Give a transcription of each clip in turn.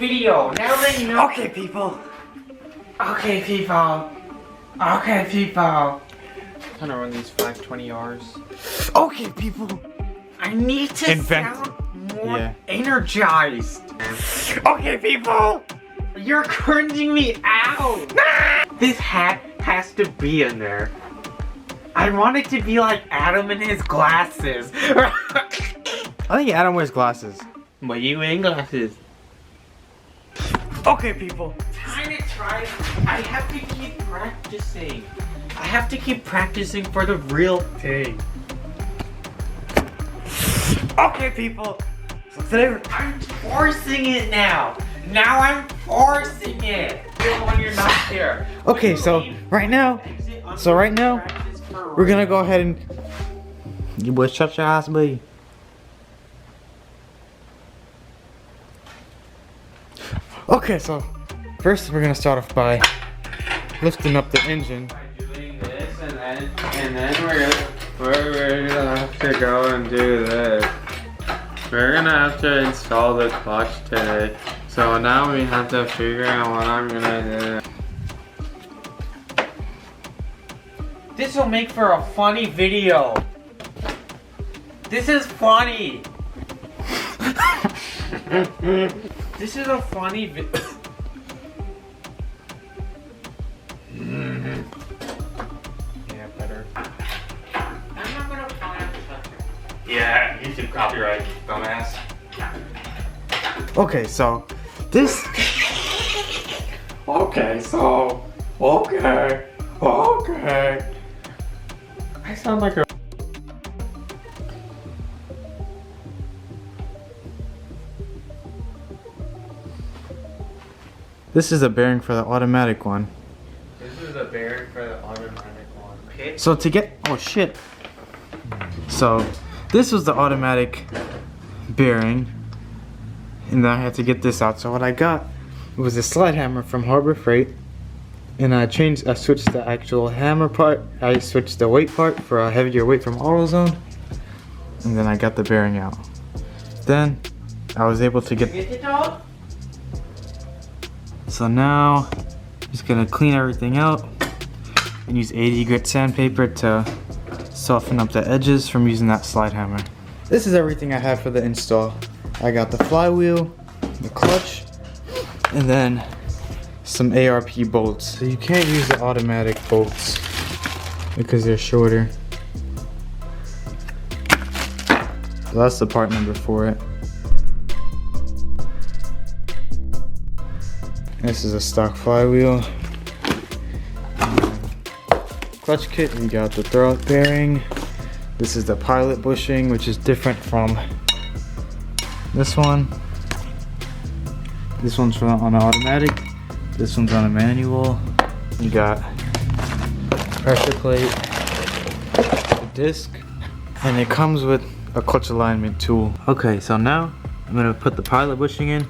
video. Now that you know. Okay, people. Okay, people. Okay, people. I'm gonna run these 520 Rs. Okay, people. I need to sound more energized. Okay, people. You're cringing me out. This hat has to be in there. I want it to be like Adam and his glasses. I think Adam wears glasses. But you ain't glasses. Okay, people. Time to try. I have to keep practicing. I have to keep practicing for the real thing. Okay, people. So today I'm forcing it now. Now I'm forcing it. Even when you're not there. Okay, so right now, we're gonna go ahead and you boys shut your ass, baby. Okay, so first we're gonna start off by lifting up the engine. By doing this, and then we're gonna have to go and do this. We're gonna have to install the clutch today. So now we have to figure out what I'm gonna do. This will make for a funny video. This is funny. This is a funny video. Yeah, better. I'm not gonna find. Yeah, YouTube copyright, dumbass. Okay, so this. Okay. I sound like a. This is a bearing for the automatic one. This is a bearing for the automatic one. Okay. So to get, oh shit. So this was the automatic bearing, and then I had to get this out. So what I got was a slide hammer from Harbor Freight, and I switched the actual hammer part. I switched the weight part for a heavier weight from AutoZone, and then I got the bearing out. Then I was able to get. So now I'm just gonna clean everything out and use 80 grit sandpaper to soften up the edges from using that slide hammer. This is everything I have for the install. I got the flywheel, the clutch, and then some ARP bolts. So you can't use the automatic bolts because they're shorter. So that's the part number for it. This is a stock flywheel. Clutch kit, we got the throwout bearing. This is the pilot bushing, which is different from this one. This one's on an automatic. This one's on a manual. You got pressure plate, a disc, and it comes with a clutch alignment tool. Okay, so now I'm gonna put the pilot bushing in.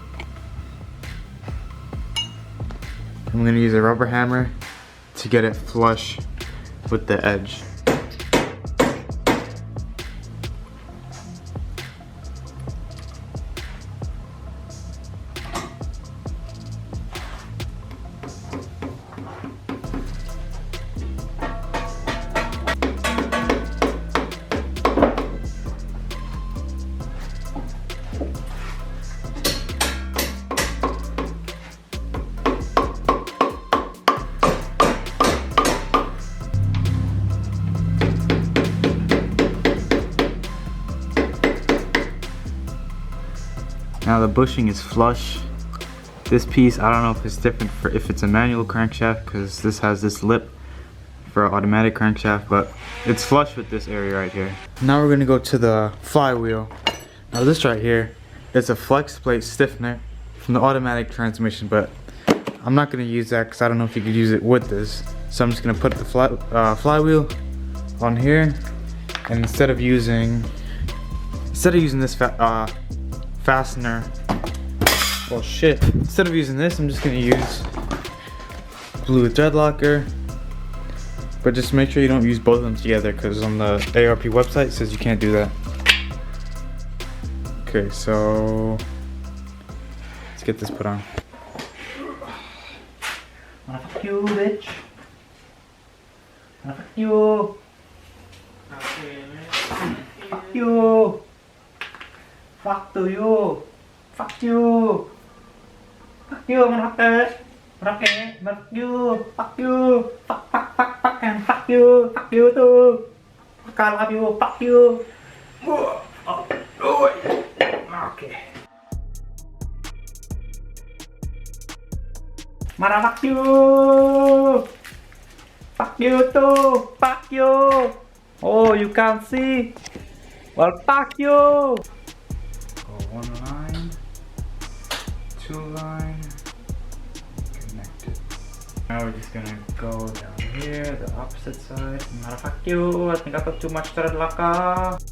I'm gonna use a rubber hammer to get it flush with the edge. Now the bushing is flush. This piece, I don't know if it's different for if it's a manual crankshaft, because this has this lip for an automatic crankshaft, but it's flush with this area right here. Now we're gonna go to the flywheel. Now this right here is a flex plate stiffener from the automatic transmission, but I'm not gonna use that because I don't know if you could use it with this. So I'm just gonna put the flywheel on here, and instead of using this fastener, well shit, instead of using this, I'm just gonna use glue thread locker, but just make sure you don't use both of them together, because on the ARP website it says you can't do that. Okay, so let's get this put on. Wanna fuck you, bitch? Wanna fuck you? Fuck you! Fuck to you! Fuck you! Fuck you, motherfucker! Motherfucker! Fuck you! Fuck you! Fuck and fuck you! Fuck you too! Fuck I love you! Fuck you! Okay. Motherfuck you! Fuck you too! Fuck you! Oh, you can't see? Well, fuck you! Go one line, two line, connected. Now we're just gonna go down here, the opposite side. Motherfuck you! I think I put too much thread laka.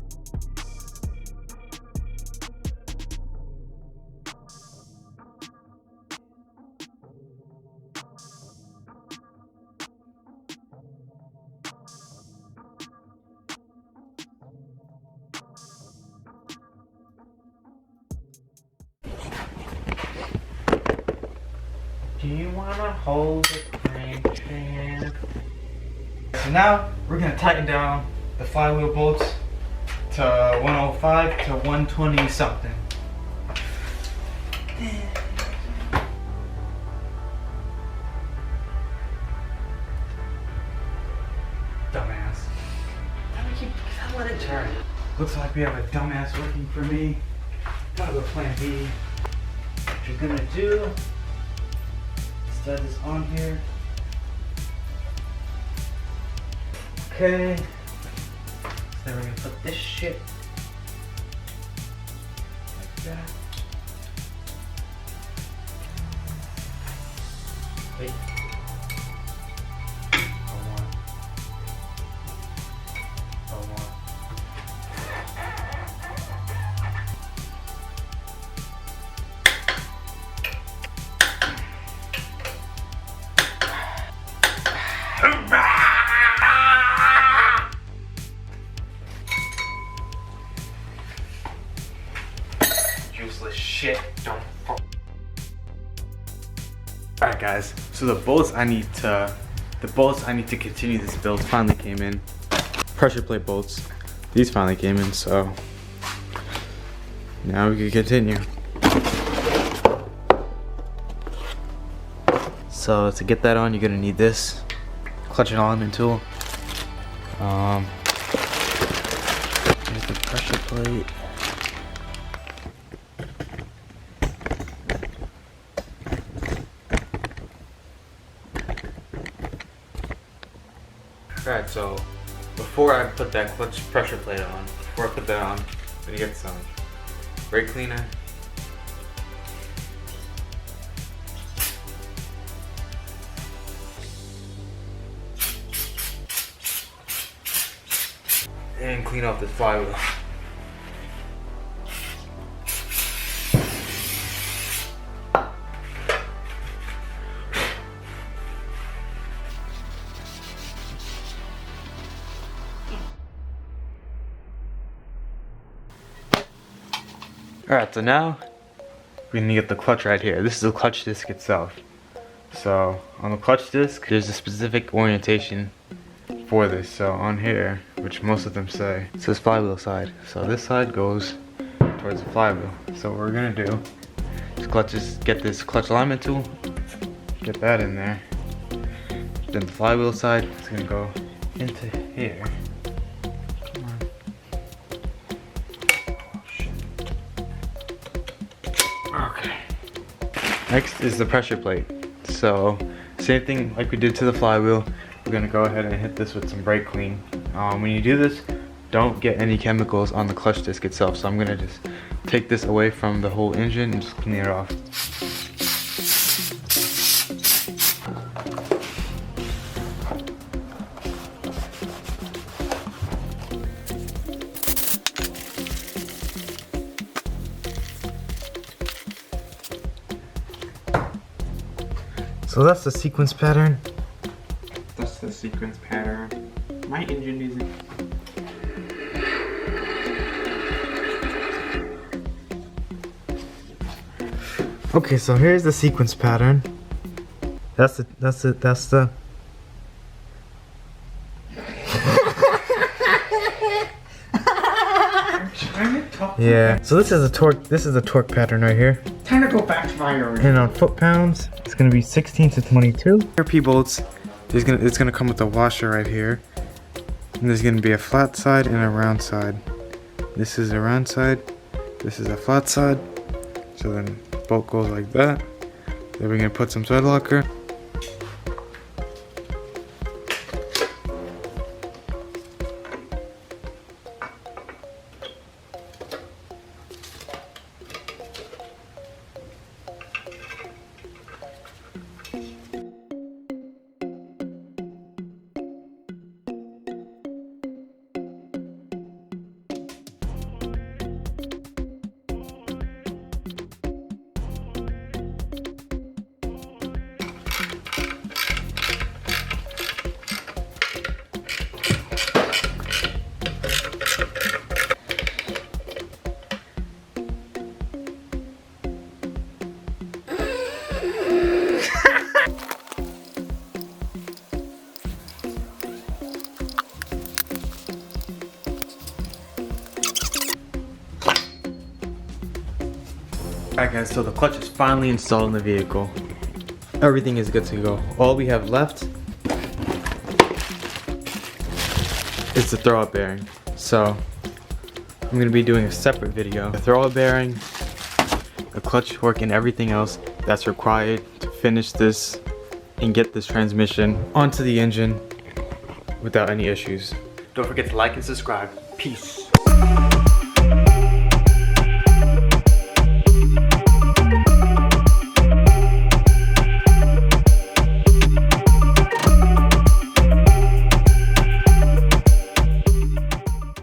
Do you wanna hold the crankshaft? So now we're gonna tighten down the flywheel bolts to 105 to 120 something. Dumbass. Gotta let it turn. Looks like we have a dumbass working for me. Gotta go plan B. What you're gonna do, set this on here. Okay. So then we're gonna put this shit like that. Wait. Hold on. Hold on. Useless shit, don't fuck. Alright guys, so the bolts I need to continue this build finally came in. Pressure plate bolts. These finally came in, so now we can continue. So to get that on, you're gonna need this clutch and alignment tool. Here's the pressure plate. Alright, so before I put that clutch pressure plate on, I'm gonna get some brake cleaner. And clean off this flywheel. Alright, so now we're gonna get the clutch right here. This is the clutch disc itself. So on the clutch disc, there's a specific orientation for this. So on here, which most of them say, it says flywheel side. So this side goes towards the flywheel. So what we're gonna do is get this clutch alignment tool, get that in there. Then the flywheel side is gonna go into here. Come on. Oh shit. Okay. Next is the pressure plate. So same thing like we did to the flywheel. We're gonna go ahead and hit this with some brake clean. When you do this, don't get any chemicals on the clutch disc itself. So I'm gonna just take this away from the whole engine and just clean it off. So that's the sequence pattern. That's the sequence pattern. My engine isn't. Okay, so here's the sequence pattern. That's the yeah. So this is a torque pattern right here. Time to go back to my area. And on foot pounds, it's gonna be 16 to 22. Here P bolts, it's gonna come with a washer right here. And there's gonna be a flat side and a round side. This is a round side, this is a flat side. So then bolt goes like that. Then we're gonna put some thread locker. Alright guys, so the clutch is finally installed in the vehicle. Everything is good to go. All we have left is the throwout bearing. So I'm going to be doing a separate video. The throwout bearing, the clutch torque, and everything else that's required to finish this and get this transmission onto the engine without any issues. Don't forget to like and subscribe. Peace.